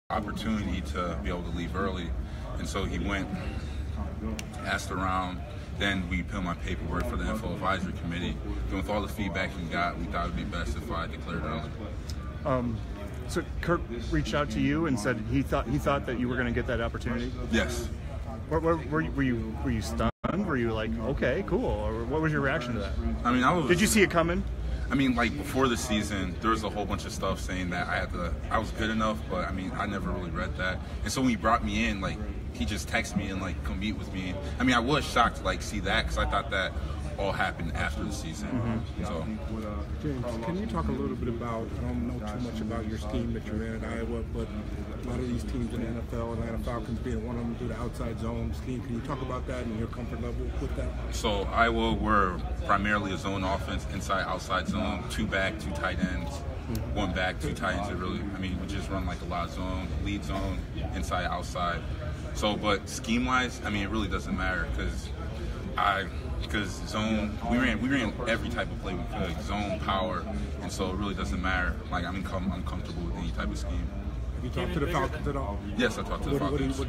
opportunity to be able to leave early, and so he went, asked around. Then we put my paperwork for the NFL advisory committee. And with all the feedback he got, we thought it would be best if I declared early. So Kirk reached out to you and said he thought that you were going to get that opportunity. Yes. Were you stunned? Were you like, okay, cool? Or what was your reaction to that? I mean, Did you see it coming? I mean, like before the season, there was a whole bunch of stuff saying that I was good enough, but I mean, I never really read that. And so when he brought me in, like, he just texted me and like come meet with me. I mean, I was shocked to like see that because I thought that all happened after the season. So, James, can you talk a little bit about, I don't know too much about your scheme that you're in at Iowa, but a lot of these teams in the NFL, Atlanta Falcons being one of them, do the outside zone scheme. Can you talk about that and your comfort level with that? So Iowa, we're primarily a zone offense, inside, outside zone, 2 back, 2 tight ends, 1 back, 2 tight ends. We just run like a lot of zone, lead zone, inside, outside. So, but scheme-wise, I mean, it really doesn't matter because zone, we ran every type of play we could, zone, power, and so it really doesn't matter. Like, I'm comfortable with any type of scheme. Have you talked to the Falcons at all? Yes, I talked to the Falcons.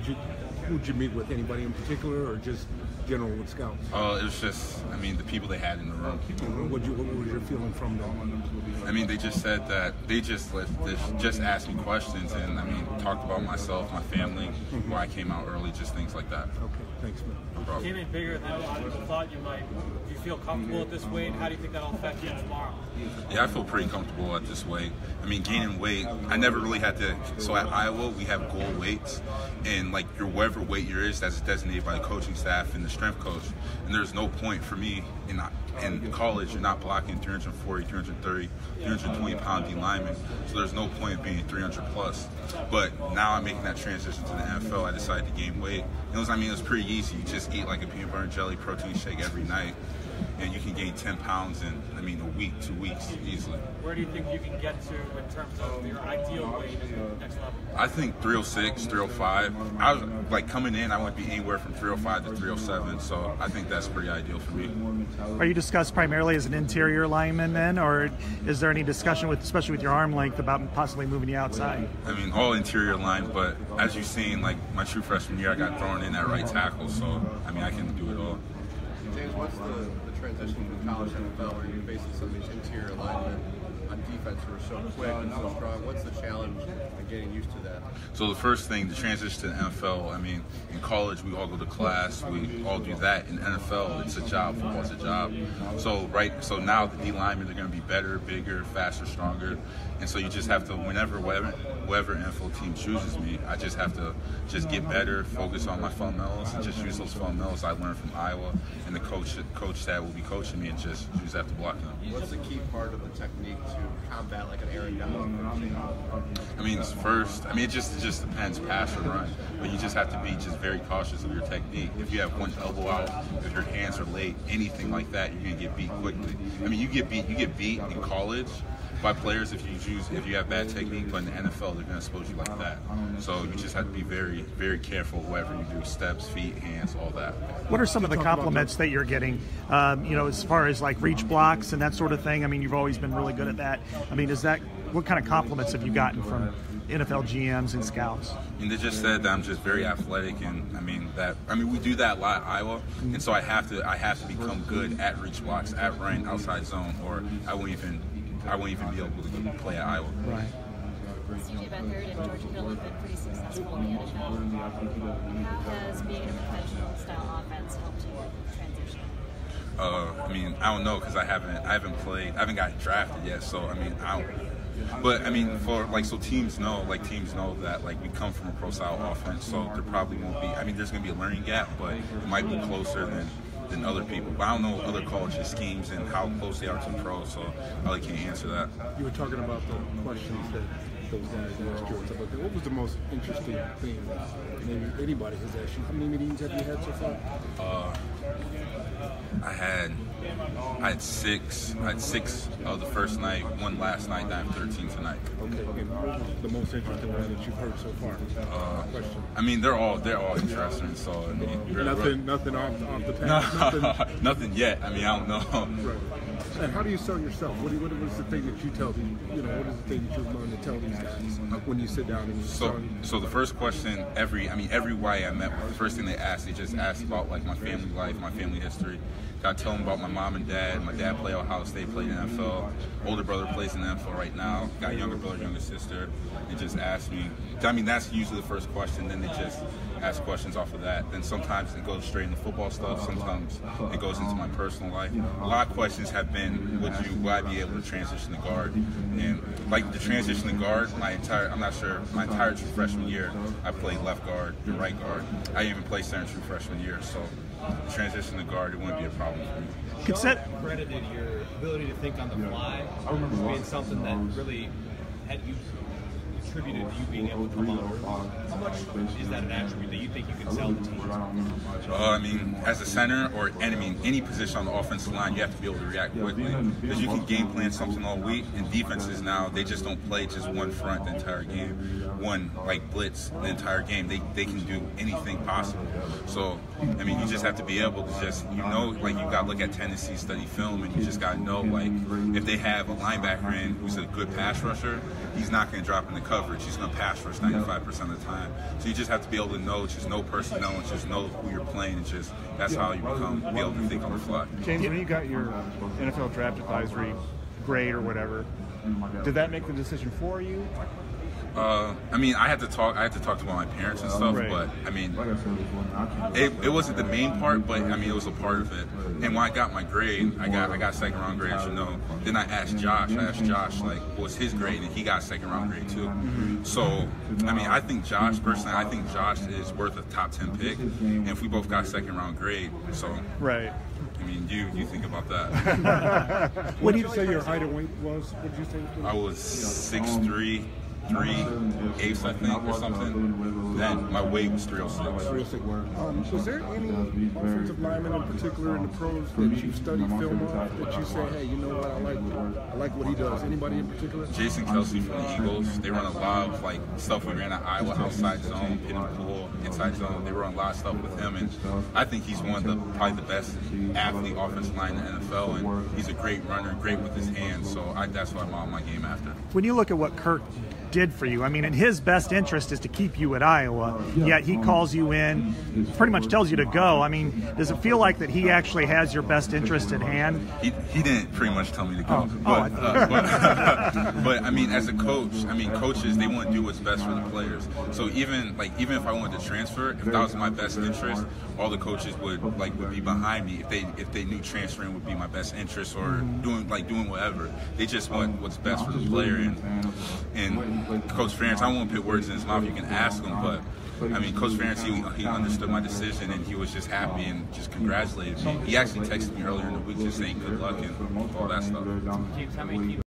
Who'd you meet with? Anybody in particular, or just general with scouts? It was just, I mean, the people they had in the room. What was your feeling from them? I mean, they just said that they just asked me questions, and I mean, talked about myself, my family, why I came out early, just things like that. Okay, thanks, man. No problem. Came in bigger than people thought you might. Do you feel comfortable at this weight? How do you think that'll affect you tomorrow? Yeah, I feel pretty comfortable at this weight. I mean, gaining weight, I never really had to. So at Iowa, we have goal weights, and like your whatever weight you're that's designated by the coaching staff and the strength coach. And there's no point for me in college. You're not blocking 340, 330, 320-pound D linemen, so there's no point being 300 plus. But now I'm making that transition to the NFL. I decided to gain weight. It was pretty easy. You just eat like a peanut butter and jelly protein shake every night, and you can gain 10 pounds in, a week, 2 weeks easily. Where do you think you can get to in terms of your ideal weight next level? I think 306, 305. I was like coming in, I would be anywhere from 305 to 307, so I think that's pretty ideal for me. Are you discussed primarily as an interior lineman then, or is there any discussion especially with your arm length, about possibly moving you outside? I mean, all interior line, but as you've seen, like my true freshman year, I got thrown in at right tackle, so I mean, I can do it all. James, what's the transition from college to NFL where you're facing some of these interior linemen on defense who are so quick and so strong? What's the challenge in getting used to that? So the first thing, the transition to the NFL, I mean, in college we all go to class, we all do that. In NFL, it's a job, football's a job. So now the D linemen, they're going to be better, bigger, faster, stronger. And so you just have to, whatever NFL team chooses me, I just have to just get better, focus on my fundamentals, and just use those fundamentals I learned from Iowa, and the coach that will be coaching me, and just use that to block them. What's the key part of the technique to combat like an Aaron Donald? I mean, it just depends, pass or run, but you just have to be just very cautious of your technique. If you have one elbow out, if your hands are late, anything like that, you're gonna get beat quickly. I mean, you get beat in college by players if you have bad technique, but in the NFL they're going to expose you like that. So you just have to be very, very careful whatever you do, steps, feet, hands, all that. What are some of the compliments that you're getting, as far as like reach blocks and that sort of thing? I mean, you've always been really good at that. I mean, what kind of compliments have you gotten from NFL GMs and scouts? I mean, they just said that I'm just very athletic, and we do that a lot at Iowa, and so I have to become good at reach blocks, at running outside zone, or I won't even be able to play at Iowa. Right. CJ Beathard and George Hill have been pretty successful in the NFL. How has being in a conventional style offense helped you transition? I mean, I don't know because I haven't played, I haven't gotten drafted yet. So I mean, but I mean, so teams know that like we come from a pro style offense, so there probably won't be. I mean, there's gonna be a learning gap, but it might be closer than other people. But I don't know other colleges' schemes and how close they are to pro, so I really can't answer that. You were talking about the questions that those guys asked you. What was the most interesting thing maybe anybody has asked you? How many meetings have you had so far? I had six the first night, one last night, and I have 13 tonight. Okay, and what was the most interesting one that you've heard so far? I mean, they're all interesting. So I mean, nothing off the path. Nothing yet. I mean, I don't know. Right. And how do you sell yourself? What was the thing that you tell them? What is the thing that you've learned to tell these guys when you sit down and so the first question every YA I met with, the first thing they just asked about like my family life, my family history. I tell them about my mom and dad. My dad played Ohio State, played in the NFL. Older brother plays in the NFL right now. Got a younger brother, younger sister. They just ask me. I mean, that's usually the first question. Then they just ask questions off of that. Then sometimes it goes straight into football stuff. Sometimes it goes into my personal life. A lot of questions have been, would I be able to transition to guard? And like the transition to guard, my entire true freshman year, I played left guard and right guard. I even played center true freshman year. So the transition to guard, it wouldn't be a problem for me. Credited your ability to think on the fly as being something that really had you attributed to you being able to come on early. How much is that an attribute that you think you can sell to teams? I mean, as a center or any position on the offensive line, you have to be able to react quickly. Because you can game plan something all week, and defenses now, they just don't play just one front the entire game. One, like, blitz the entire game. They can do anything possible. So, I mean, you just have to be able to like, you got to look at tendencies, study film, and you just got to know, like, if they have a linebacker in who's a good pass rusher, he's not going to drop in the coverage. He's going to pass rush 95% of the time. So you just have to be able to know personnel and just know who you're playing. And just that's how you be able to think on the fly. James, when you got your NFL draft advisory grade or whatever, did that make the decision for you? I mean, I had to talk to my parents and stuff, right. But I mean, it wasn't the main part, but I mean, it was a part of it. And when I got my grade, I got second round grade, as you know. Then I asked Josh, like, what was his grade, and he got second round grade too. So, I mean, I think Josh is worth a top 10 pick, and if we both got second round grade, so right. I mean, you think about that. What did you say your height and weight was? What did you say? I was 6'3". 3/8, I think, or something. Then my weight was 306. Was there any offensive lineman in particular in the pros that you studied film of that you say, hey, you know what, I like what he does? Anybody in particular? Jason Kelsey from the Eagles. They run a lot of like stuff we ran at Iowa, outside zone, pin and pull, inside zone. They run a lot of stuff with him, and I think he's probably the best athlete offensive line in the NFL, and he's a great runner, great with his hands. So that's what I model my game after. When you look at what Kirk did for you, I mean, in his best interest is to keep you at Iowa, yet he calls you in, pretty much tells you to go. I mean, does it feel like that he actually has your best interest in hand? He didn't pretty much tell me to go, but I mean, as a coach, I mean, coaches, they want to do what's best for the players. So even if I wanted to transfer, if that was my best interest, all the coaches would be behind me if they knew transferring would be my best interest or doing whatever. They just want what's best for the player, and Coach Ferentz, I don't want to put words in his mouth. You can ask him, but I mean, Coach Ferentz, he understood my decision, and he was just happy and just congratulated me. He actually texted me earlier in the week just saying good luck and all that stuff.